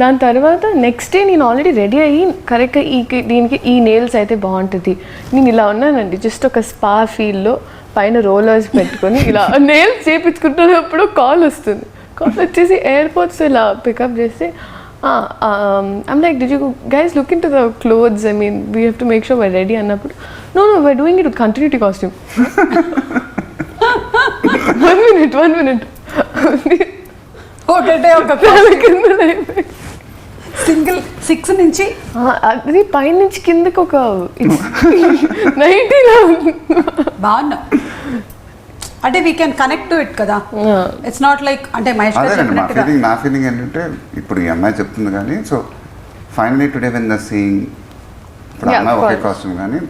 దాని తర్వాత నెక్స్ట్ డే నేను ఆల్రెడీ రెడీ అయ్యి కరెక్ట్గా దీనికి ఈ నెయిల్స్ అయితే బాగుంటుంది. నేను ఇలా ఉన్నానండి, జస్ట్ ఒక స్పా ఫీల్లో పైన రోలర్స్ పెట్టుకొని ఇలా నెయిల్స్ చేయించుకుంటున్నప్పుడు కాల్ వస్తుంది. కాల్ వచ్చేసి ఎయిర్పోర్ట్స్ ఇలా పికప్ చేస్తే I'm like, did you guys look into the clothes? I mean, we have to make sure we're ready అన్నప్పుడు, no, we're doing it with continuity costume. one minute. Single 6 నుంచి అది పైనుంచి కిందకి ఒక 90 బాగున్నా అంటే we can connect to it కదా. It's not like అంటే నా ఫీలింగ్ ఏంటంటే ఇప్పుడు ఈ అమ్మాయి చెప్తుంది కానీ, so finally today when the seeing ఇప్పుడు అమ్మాయి ఒకే కాస్ట్యూమ్ కానీ,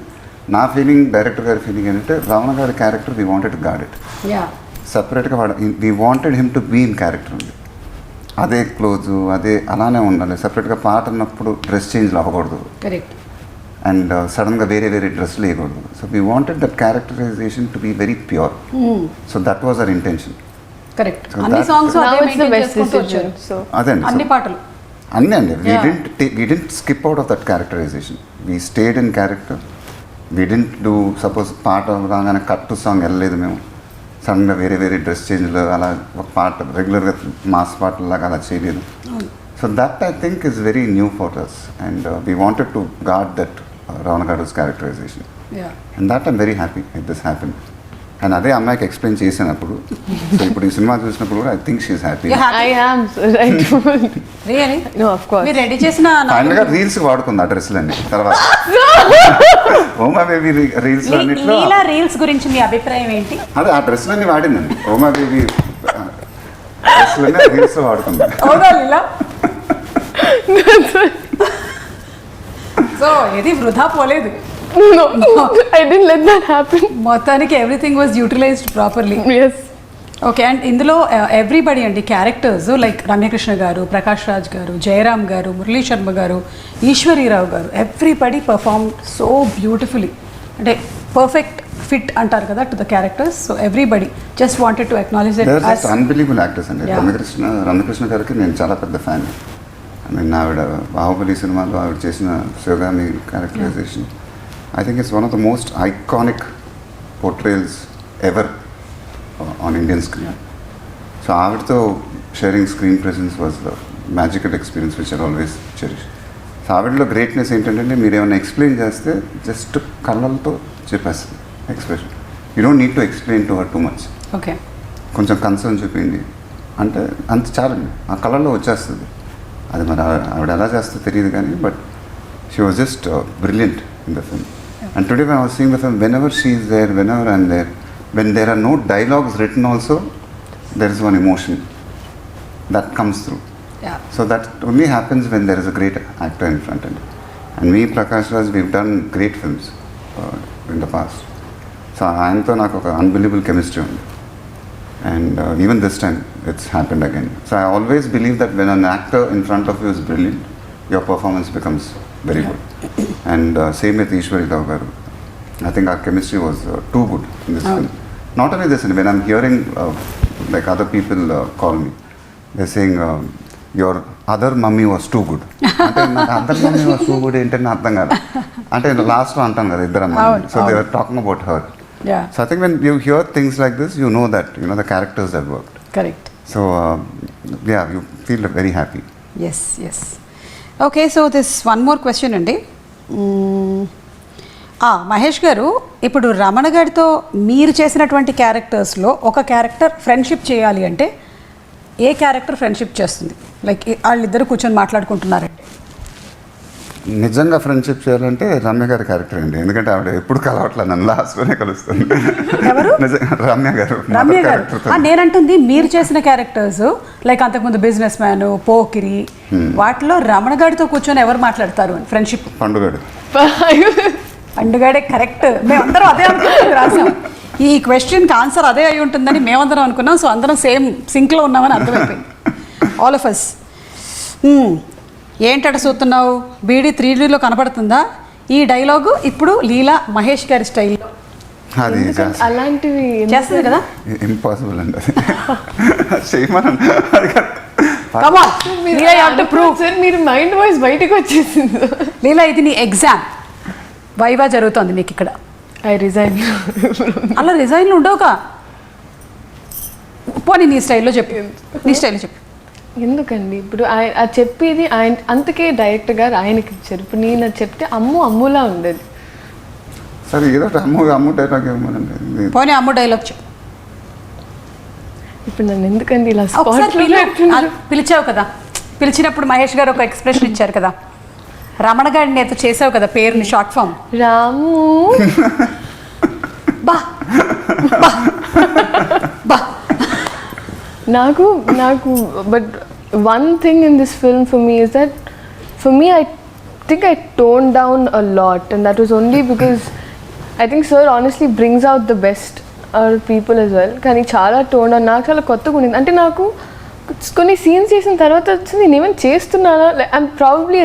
నా ఫీలింగ్ డైరెక్టర్ గారి ఫీలింగ్ ఏంటంటే రావణ గారి character we wanted got it సపరేట్గా we wanted him to be in character ఉంది. అదే క్లోజు అదే అలానే ఉండాలి. సపరేట్గా పాట అన్నప్పుడు డ్రెస్ చేంజ్లు అవ్వకూడదు. కరెక్ట్. అండ్ సడన్గా వేరే డ్రెస్సులు వేయకూడదు. So we wanted that characterization to be very pure. So that was our intention. Correct. అన్ని సాంగ్స్ అదే అన్ని పాటలు అన్నీ అండి. We didn't skip out of that characterization. We stayed in character. We didn't do suppose పాట రాగానే కట్టు song వెళ్ళలేదు మేము. సడన్గా వేరే డ్రెస్ చేంజ్లు అలా ఒక పాట రెగ్యులర్గా మాస్ పాటలాగా అలా చేయలేదు. So that I think is very new for us and we wanted to God that Ravana Garu's characterization. And that I'm very happy if this happened. And అదే అమ్మాయికి ఎక్స్ప్లెయిన్ చేసినప్పుడు సో ఇప్పుడు ఈ సినిమా చూసినప్పుడు కూడా I think she's happy. I am. I told. Really No, of course. మీరు ready చేసిన ఫైనల్గా రీల్స్ వాడుకుంది ఆ డ్రెస్సులన్నీ తర్వాత ఓమా బేబీ రీల్స్ అన్నిట్లో లీలా రీల్స్ గురించి మీ అభిప్రాయం ఏంటి? అదే ఆ డ్రెస్సులన్నీ వాడిందండి. ఓమా బేబీ డ్రెస్సులన్నీ రీల్స్ వాడుకుంది. అవునా లీలా? సో ఇది వృధా పోలేదు. No, I didn't let that happen. మొత్తానికి everything was utilized properly. Yes. Okay, and ఇందులో ఎవ్రీబడి అండి క్యారెక్టర్స్ లైక్ రమ్యకృష్ణ గారు, ప్రకాష్ రాజ్ గారు, జయరామ్ గారు, మురళీ శర్మ గారు, ఈశ్వరీరావు గారు, ఎవ్రీబడి పర్ఫార్మ్ సో బ్యూటిఫుల్లీ. అంటే పర్ఫెక్ట్ ఫిట్ అంటారు కదా to the characters. So everybody just wanted to acknowledge it. Unbelievable actors అండి. రమ్యకృష్ణ గారికి నేను చాలా పెద్ద ఫ్యాన్. ఐ మీన్ ఆవిడ బాహుబలి సినిమాలో ఆవిడ చేసిన Sivagami characterization I think it's one of the most iconic portrayals ever on Indian screen. So ఆవిడతో sharing screen presence was the magical experience which I always cherish. So ఆవిడలో గ్రేట్నెస్ ఏంటంటే మీరు ఏమైనా explain చేస్తే జస్ట్ కళ్ళతో చెప్పేస్తుంది expression. You don't need to explain to her too much. Okay, కొంచెం కన్సర్న్ చూపిండి అంటే అంత చాలండి, ఆ కళ్ళల్లో వచ్చేస్తుంది. అది మరి ఆవిడ ఎలా చేస్తుందో తెలియదు కానీ but she was just brilliant in the film. And today when I was seeing the film, whenever she is there, whenever I'm there, when there are no dialogues written also, there is one emotion that comes through. Yeah. So that only happens when there is a great actor in front end. And me, Prakash Raj, we've done great films in the past. So ఆయనతో నాకు ఒక unbelievable chemistry ఉంది. And even this time, it's happened again. So I always believe that when an actor in front of you is brilliant, your performance becomes very good. And same with Ishwarirav garu. I think our chemistry was too good in this film. Not only this, when I'm hearing like other people call me, they're saying your other mummy was too good. అంటే నాకు other mummy was too good ఏంటంటే అర్థం కాదు. అంటే లాస్ట్లో అంటాం కదా ఇద్దరు అమ్మాయి. So they were talking about her. Yeah. So I think when you hear things like this, you know that the characters have worked. correct. So yeah, you feel very happy. Yes, yes. Okay, so this one more question అండి. మహేష్ గారు, ఇప్పుడు రమణ గారితో మీరు చేసినటువంటి క్యారెక్టర్స్లో ఒక character friendship చేయాలి అంటే ఏ character friendship చేస్తుంది? లైక్ వాళ్ళిద్దరు కూర్చొని మాట్లాడుకుంటున్నారండి, నిజంగా ఫ్రెండ్షిప్ చేయాలంటే రమ్య గారి క్యారెక్టర్ అండి. ఎందుకంటే ఆవిడ ఎప్పుడు కలవట్లేదు, నన్ను లాస్ట్లోనే కలుస్తుంది. ఎవరు? రమ్య గారు. రమ్య గారు. నేనంటుంది మీరు చేసిన క్యారెక్టర్స్ లైక్ అంతకుముందు బిజినెస్ మ్యాన్, పోకిరి, వాటిలో రమణ గారితో కూర్చొని ఎవరు మాట్లాడతారు అని ఫ్రెండ్షిప్? పండుగాడు. పండుగాడే కరెక్ట్. మేమందరం అదే అనుకుంటున్నాం, రాసాం. ఈ క్వశ్చన్కి ఆన్సర్ అదే అయి ఉంటుందని మేమందరం అనుకున్నాం. సో అందరం సేమ్ సింక్లో ఉన్నామని అర్థమైపోయింది, ఆల్ ఆఫ్ అస్. ఏంటట చూస్తున్నావు, బీడీ 3Dలో కనపడుతుందా? ఈ డైలాగు ఇప్పుడు లీలా మహేష్ గారి స్టైల్లో అది అలాంటివి చేస్తుంది కదా. ఇంపాసిబుల్ అండి అది చేయమని. మీరు మైండ్ వాయిస్ బయటకు వచ్చేసింది. లీలా, ఇది నీ ఎగ్జామ్, వైవా జరుగుతుంది నీకు ఇక్కడ. I resign. అలా రిజైన్లు ఉండవుగా. పోనీ నీ స్టైల్లో చెప్పు, నీ స్టైల్లో చెప్పు. ఎందుకండి ఇప్పుడు ఆయన చెప్పేది ఆయన, అందుకే డైరెక్టర్ గారు ఆయనకి ఇచ్చారు. ఇప్పుడు నేను చెప్తే అమ్ములా ఉండేది. సరే ఏదో అమ్ము డైలాగ్ ఇవ్వమనండి. పోనీ అమ్ము డైలాగ్ చెప్పు. ఇప్పుడు నన్ను ఎందుకండి ఇలా పిలిచావు కదా, పిలిచినప్పుడు మహేష్ గారు ఒక ఎక్స్ప్రెషన్ ఇచ్చారు కదా, రమణ గారిని నేత చేసావు కదా పేరుని షార్ట్ ఫామ్. రాము బా బా బా. నాకు but one thing in this film for me is that for me I think I tone down a lot and that was only because I think sir honestly brings out the best our people as well. కానీ చాలా tone down, నాకు చాలా కొత్తగా ఉండింది. అంటే నాకు కొన్ని scenes చేసిన తర్వాత వచ్చింది నేను ఏమైనా చేస్తున్నానా, I'm probably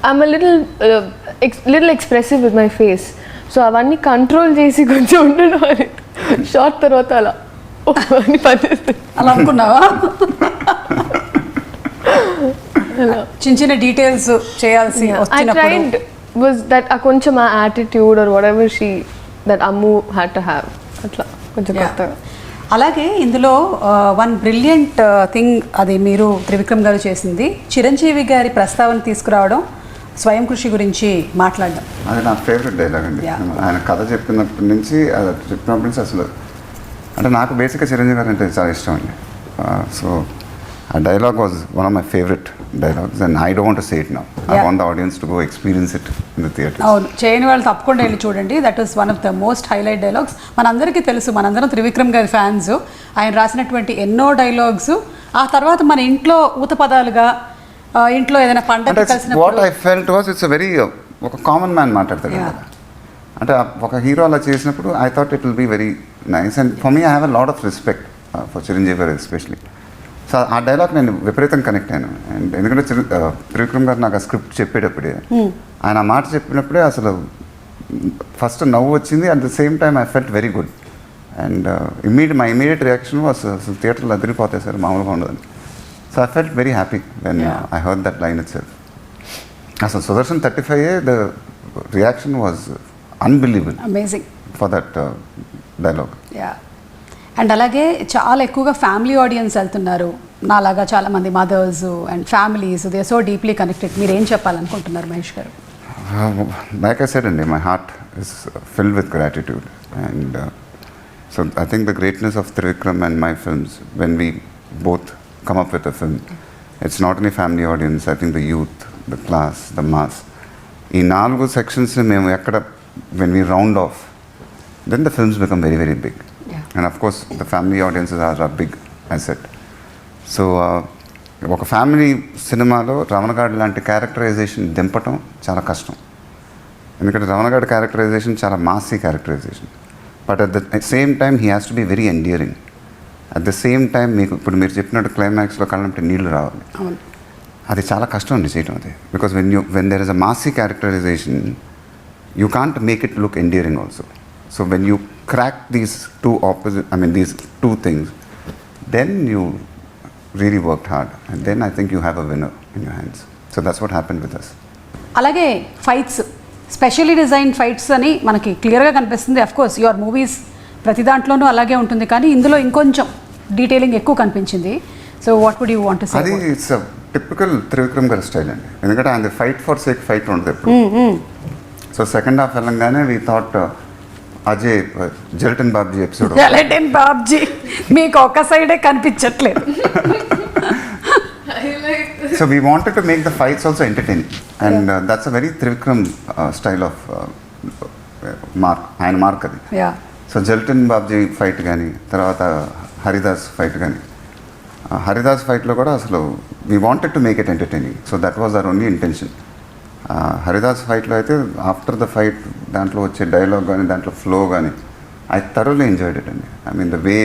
I'm little expressive with my face. So అవన్నీ కంట్రోల్ చేసి కొంచెం ఉండడం అని షార్ట్ తర్వాత అలా అని పనిచేస్తుంది. అలా అనుకున్నావా? చిన్న చిన్న డీటెయిల్స్ చేయాల్సి వచ్చినప్పుడు was that కొంచెం ఆ attitude or whatever she that Ammu had to have, అట్లా కొంచెం కొత్తగా. అలాగే ఇందులో వన్ బ్రిలియంట్ థింగ్, అది మీరు త్రివిక్రమ్ గారు చేసింది, చిరంజీవి గారి ప్రస్తావన తీసుకురావడం, స్వయం కృషి గురించి మాట్లాడడం. అది నా ఫేవరెట్ డైలాగ్ అండి. ఆయన కథ చెప్పినప్పటి నుంచి అది చెప్పినప్పటి నుంచి అసలు అంటే నాకు బేసిక్గా చిరంజీవి గారు అంటే చాలా ఇష్టం అండి. సో ఆ dialogue was one of my favourite dialogues and I don't want to say it now. I want the audience to go experience it in the theatre. అవును, చేయని వాళ్ళు తప్పకుండా వెళ్ళి చూడండి. That is one of the most highlight dialogues. మనందరికీ తెలుసు, మనందరం త్రివిక్రమ్ గారి ఫ్యాన్స్. ఆయన రాసినటువంటి ఎన్నో డైలాగ్స్ ఆ తర్వాత మన ఇంట్లో ఊత పదాలుగా ఇంట్లో ఏదైనా పండగ కలిసిన what I felt was it's very ఒక కామన్ మ్యాన్ మాట్లాడతాడు కదా. అంటే ఒక హీరో అలా చేసినప్పుడు I thought it will be very nice and for me I have a lot of respect for Chiranjeevi గారు ఎస్పెషలీ. సో ఆ డైలాగ్ నేను విపరీతంగా కనెక్ట్ అయ్యాను. అండ్ ఎందుకంటే త్రివిక్రమ్ గారు నాకు ఆ స్క్రిప్ట్ చెప్పేటప్పుడే ఆయన ఆ మాట చెప్పినప్పుడే అసలు ఫస్ట్ నవ్వు వచ్చింది. At the same time I felt very good. And my immediate reaction was అసలు థియేటర్లో అదిరిపోతాయి సార్, మామూలుగా ఉండదని. So I felt very happy when I heard that line itself. అసలు Sudarshan 35 the reaction was unbelievable, amazing for that dialogue. Yeah. And అలాగే చాలా ఎక్కువగా family audience వెళ్తున్నారు, నాలాగా చాలామంది mothers and families, they so deeply connected. మీరు ఏం చెప్పాలనుకుంటున్నారు మహేష్ గారు? Like I said, my heart is filled with gratitude. And so I think the greatness of Trivikram and my films, when we both come up with a film, it's not only family audience, I think the youth, the class, the mass. In 4 sections, when we round off, then the films become very, very big. And of course, the family audiences are a big asset. So, ఒక family సినిమాలో రమణగాడి లాంటి characterisation దింపటం చాలా కష్టం. ఎందుకంటే రమణగాడి characterisation చాలా massy characterisation. But at the same time he has to be very endearing. At the same time మీకు ఇప్పుడు మీరు చెప్పినట్టు క్లైమాక్స్లో కళ్ళంటే నీళ్లు రావాలి. అది చాలా కష్టం అండి చేయటం అది. Because when there is a massy characterization you can't make it look endearing also. So when you crack these these two things, then you really worked hard, and then I think you have a winner in your hands. So that's what happened with us. అలాగే fights, specially design fights అని మనకి క్లియర్గా కనిపిస్తుంది. Of course your movies ప్రతి దాంట్లోనూ అలాగే ఉంటుంది, కానీ ఇందులో ఇంకొంచెం డీటెయిలింగ్ ఎక్కువ కనిపించింది. So what would you want to say? అది ఇట్స్ అ టిపికల్ త్రివిక్రమ్ గారి స్టైల్ అండి. ఎందుకంటే ఆయన ఫైట్ ఫర్ సేక్ ఫైట్ ఉంటుంది ఎప్పుడు. సో సెకండ్ హాఫ్ వెళ్ళంగానే we thought Ajay Jelton Babji episode. Jelton Babji మీకు ఒక సైడే కనిపించట్లేదు. So we wanted to make the fights also entertaining, and that's a very Trivikram style of ఆయన మార్క్ అది. సో జెల్టన్ బాబ్జీ ఫైట్ కానీ తర్వాత హరిదాస్ ఫైట్ కానీ, హరిదాస్ ఫైట్లో కూడా అసలు we wanted to make it entertaining. So that was our only intention. Haridas ఫైట్లో అయితే ఆఫ్టర్ ద ఫైట్ దాంట్లో వచ్చే డైలాగ్ కానీ దాంట్లో ఫ్లో కానీ ఐ థరోలీ ఎంజాయ్డ్ ఇట్ అండి. I mean the way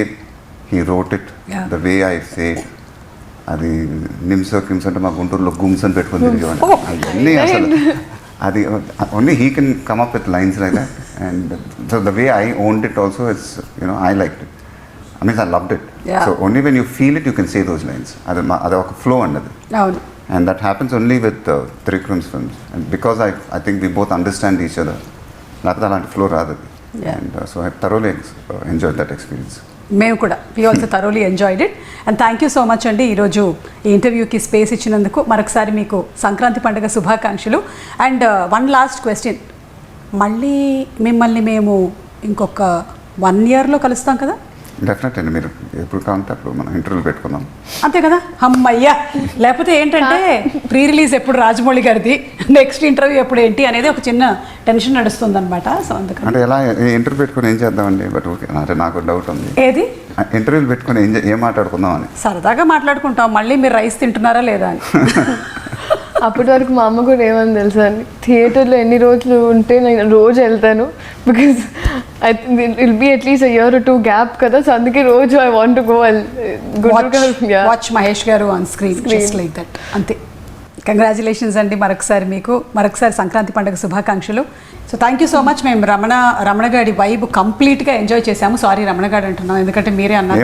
he wrote it, the way I say it. అది నిమ్స్ అంటే మా గుంటూరులో గుమ్స్ అని పెట్టుకుని తిరిగేవాడిని. అవన్నీ అసలు అది only he can come up with lines like that. And so the way I owned it also it's I liked it. I means I loved it. So only when you feel it you can say those lines. అది ఒక flow అండి అది. And that happens only with Trivicram's films. And because I think we both understand each other, not that flow rather. And so I thoroughly enjoyed that experience. మేము కూడా we also thoroughly enjoyed it. And thank you so much అండి ఈరోజు ఈ ఇంటర్వ్యూకి space ఇచ్చినందుకు. మరొకసారి మీకు సంక్రాంతి పండుగ శుభాకాంక్షలు. అండ్ వన్ లాస్ట్ క్వశ్చన్, మళ్ళీ మిమ్మల్ని మేము ఇంకొక 1 yearలో కలుస్తాం కదా? డెఫినెట్ అండి. మీరు ఎప్పుడు కావాలంటే అప్పుడు మనం ఇంటర్వ్యూలు పెట్టుకుందాం. అంతే కదా? అమ్మయ్యా. లేకపోతే ఏంటంటే ప్రీ రిలీజ్ ఎప్పుడు రాజమౌళి గారిది, నెక్స్ట్ ఇంటర్వ్యూ ఎప్పుడు ఏంటి అనేది ఒక చిన్న టెన్షన్ నడుస్తుంది అనమాట. సో అందుకని అంటే ఎలా ఇంటర్వ్యూ పెట్టుకుని ఏం చేద్దామండి? బట్ ఓకే, అంటే నాకు డౌట్ ఉంది. ఏది ఇంటర్వ్యూలు పెట్టుకుని ఏం మాట్లాడుకుందాం అని. సరదాగా మాట్లాడుకుంటాం, మళ్ళీ మీరు రైస్ తింటున్నారా లేదా అని. అప్పటి వరకు మా అమ్మ కూడా ఏమని తెలుసా అండి, థియేటర్లో ఎన్ని రోజులు ఉంటే నేను రోజు వెళ్తాను, because I will be at least a year or 2 gap కదా. సో అందుకే రోజు I want to go watch Mahesh garu on screen just like that. అంతే. కంగ్రాచులేషన్స్ అండి మరొకసారి మీకు, మరొకసారి సంక్రాంతి పండుగ శుభాకాంక్షలు. So thank you so much. మేము రమణగాడి వైబ్ కంప్లీట్గా ఎంజాయ్ చేసాము. సారీ రమణగాడు అంటున్నాం, ఎందుకంటే మీరే అన్నారు.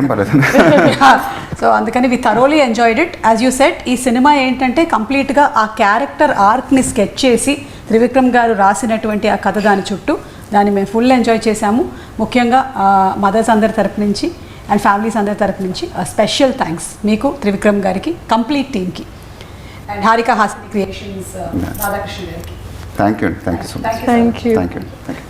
సో అందుకని we thoroughly enjoyed it. As you said, ఈ సినిమా ఏంటంటే కంప్లీట్గా ఆ క్యారెక్టర్ ఆర్క్ని స్కెచ్ చేసి త్రివిక్రమ్ గారు రాసినటువంటి ఆ కథ దాని చుట్టూ దాన్ని మేము ఫుల్ ఎంజాయ్ చేశాము. ముఖ్యంగా మదర్స్ అందరి తరపు నుంచి అండ్ ఫ్యామిలీస్ అందరి తరపు నుంచి స్పెషల్ థ్యాంక్స్ మీకు, త్రివిక్రమ్ గారికి, కంప్లీట్ టీమ్కి. అండ్ హారిక హాస్ని క్రియేషన్స్ రాధాకృష్ణ గారికి. థ్యాంక్ యూ అండి, thank you so much, thank you. Thank you అండి, థ్యాంక్ యూ.